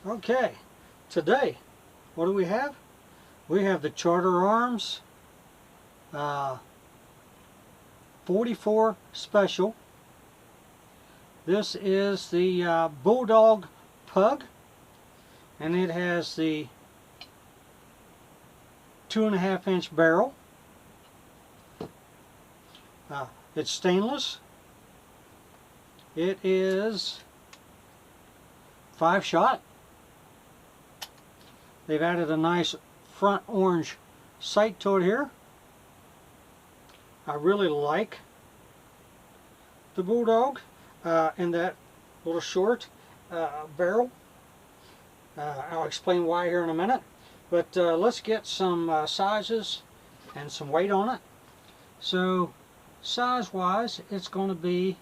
Okay, today, what do we have? We have the Charter Arms 44 Special. This is the Bulldog Pug, and it has the 2.5-inch barrel. It's stainless. It is 5-shot. They've added a nice front orange sight to it here. I really like the Bulldog and that little short barrel. I'll explain why here in a minute. But let's get some sizes and some weight on it. So size-wise, it's going to be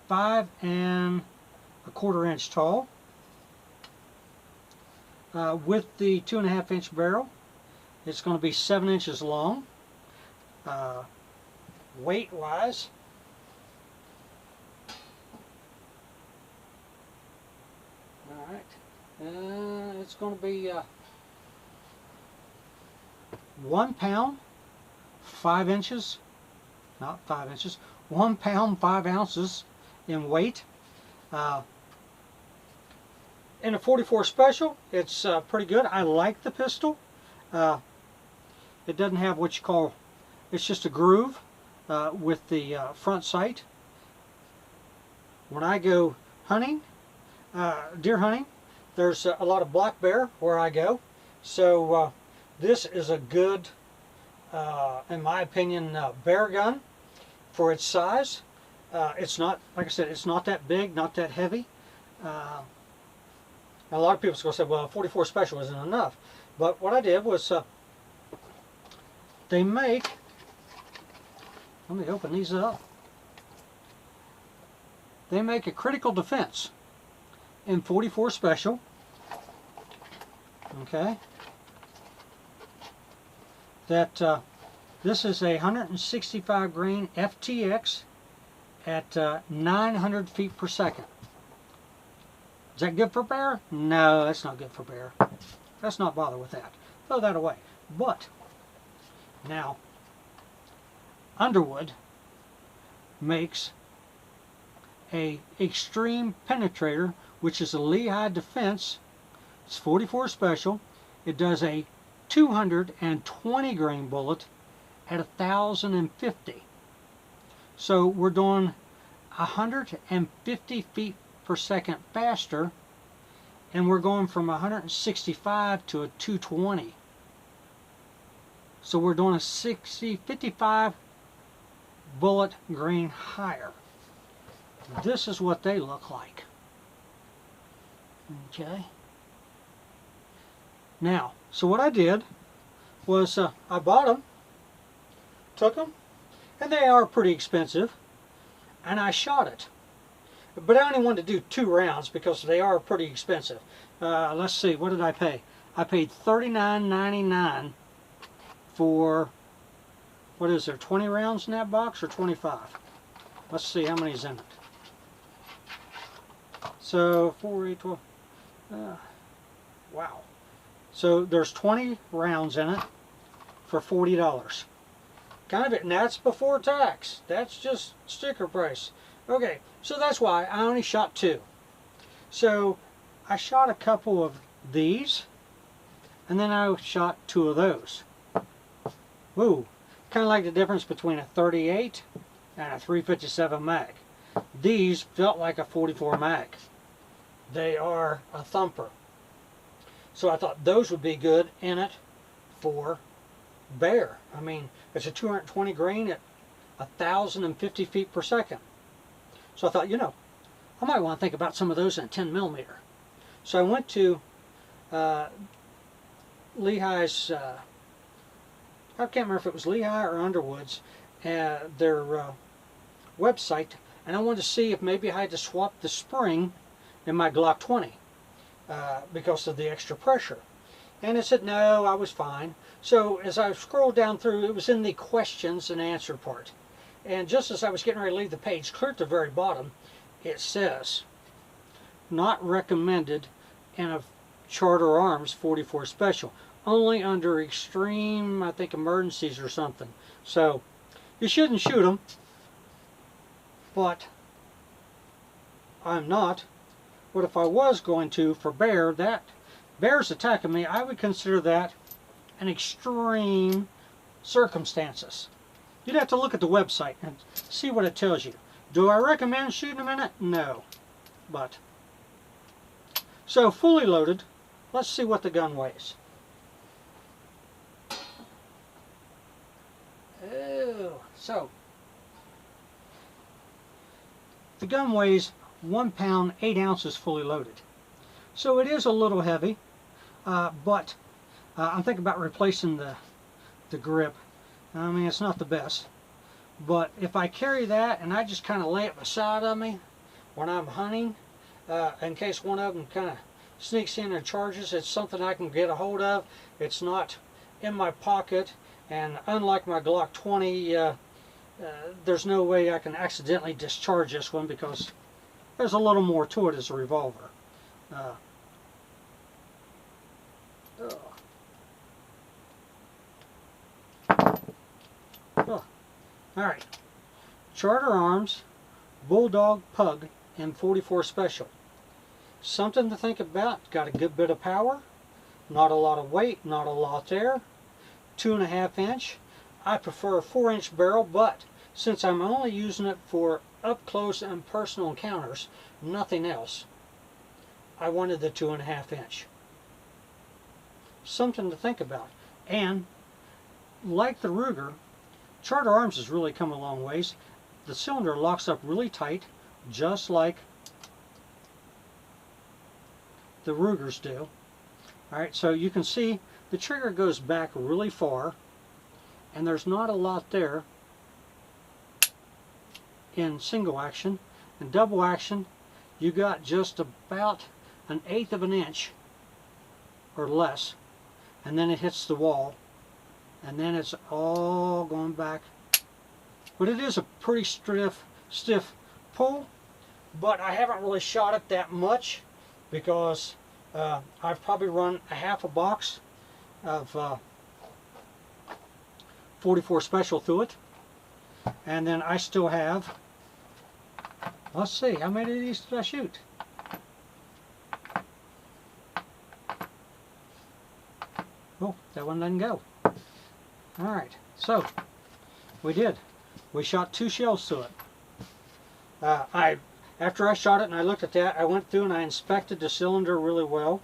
5 1/4 inch tall. With the 2.5-inch barrel, it's going to be 7 inches long. Weight-wise, it's going to be 1 pound 5 inches, not 5 inches, 1 pound 5 ounces in weight. In a 44 Special, it's pretty good. I like the pistol. It doesn't have what you call, it's just a groove with the front sight. When I go hunting, deer hunting, there's a lot of black bear where I go. So this is a good, in my opinion, bear gun for its size. It's not, like I said, it's not that big, not that heavy. A lot of people are going to say, well, 44 Special isn't enough. But what I did was, they make, let me open these up. They make a critical defense in 44 Special. Okay. That this is a 165 grain FTX at 900 feet per second. Is that good for bear? No, that's not good for bear. Let's not bother with that. Throw that away. But now, Underwood makes a extreme penetrator, which is a Lehigh Defense. It's 44 Special. It does a 220 grain bullet at 1,050. So we're doing 150 feet per second faster, and we're going from 165 to a 220. So we're doing a 55 bullet grain higher. This is what they look like. Okay. Now, so what I did was I bought them, took them, and they are pretty expensive, and I shot it. But I only wanted to do 2 rounds because they are pretty expensive. Let's see, what did I pay? I paid $39.99 for, what is there, 20 rounds in that box or 25? Let's see how many's in it. So 4, 8, 12, wow. So there's 20 rounds in it for $40. Kind of it, and that's before tax. That's just sticker price. Okay, so that's why I only shot 2. So I shot a couple of these, and then I shot 2 of those. Woo! Kind of like the difference between a 38 and a 357 mag. These felt like a 44 mag. They are a thumper. So I thought those would be good in it for bear. I mean, it's a 220 grain at 1,050 feet per second. So I thought, you know, I might want to think about some of those in 10mm. So I went to Lehigh's, I can't remember if it was Lehigh or Underwood's, their website, and I wanted to see if maybe I had to swap the spring in my Glock 20 because of the extra pressure. And it said no, I was fine. So as I scrolled down through, it was in the questions and answer part. And just as I was getting ready to leave the page, clear at the very bottom, it says, not recommended and a Charter Arms 44 Special. Only under extreme, I think, emergencies or something. So you shouldn't shoot them, but I'm not. But if I was going to for bear's attacking me, I would consider that an extreme circumstances. You'd have to look at the website and see what it tells you. Do I recommend shooting them in it? No. But, so fully loaded, let's see what the gun weighs. Oh, so the gun weighs 1 pound 8 ounces fully loaded. So it is a little heavy, but I'm thinking about replacing the grip. I mean, it's not the best, but if I carry that and I just kind of lay it beside of me when I'm hunting, in case one of them kind of sneaks in and charges, it's something I can get a hold of. It's not in my pocket, and unlike my Glock 20, there's no way I can accidentally discharge this one because there's a little more to it as a revolver. Alright, Charter Arms Bulldog Pug M44 Special. Something to think about. Got a good bit of power, not a lot of weight, not a lot there. 2.5 inch. I prefer a 4-inch barrel, but since I'm only using it for up close and personal encounters, nothing else, I wanted the 2.5 inch. Something to think about. And like the Ruger, Charter Arms has really come a long ways. The cylinder locks up really tight, just like the Rugers do. Alright, so you can see the trigger goes back really far, and there's not a lot there in single action. In double action, you got just about 1/8 of an inch or less, and then it hits the wall, and then it's all going back. But it is a pretty stiff pull, but I haven't really shot it that much because I've probably run a half a box of 44 Special through it, and then I still have, let's see, how many of these did I shoot? Oh, that one doesn't go. Alright, so we shot 2 shells to it. After I shot it and I looked at that, I went through and I inspected the cylinder really well.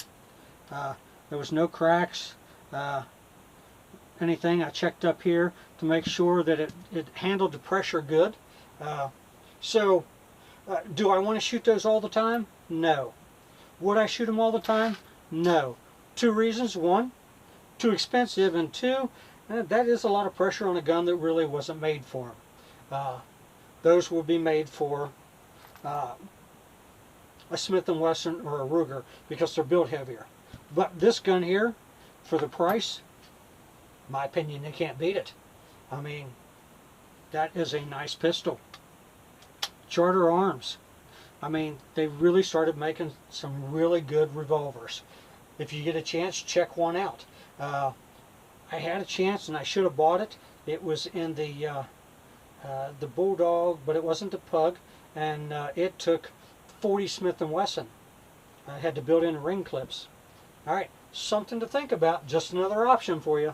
There was no cracks, anything. I checked up here to make sure that it handled the pressure good. Do I want to shoot those all the time? No. Would I shoot them all the time? No. 2 reasons. 1, too expensive, and 2, that is a lot of pressure on a gun that really wasn't made for them. Those will be made for a Smith & Wesson or a Ruger because they're built heavier. But this gun here, for the price, in my opinion, you can't beat it. I mean, that is a nice pistol. Charter Arms. I mean, they really started making some really good revolvers. If you get a chance, check one out. I had a chance and I should have bought it. It was in the Bulldog, but it wasn't the Pug, and it took 40 Smith & Wesson. I had to build in ring clips. Alright, something to think about. Just another option for you.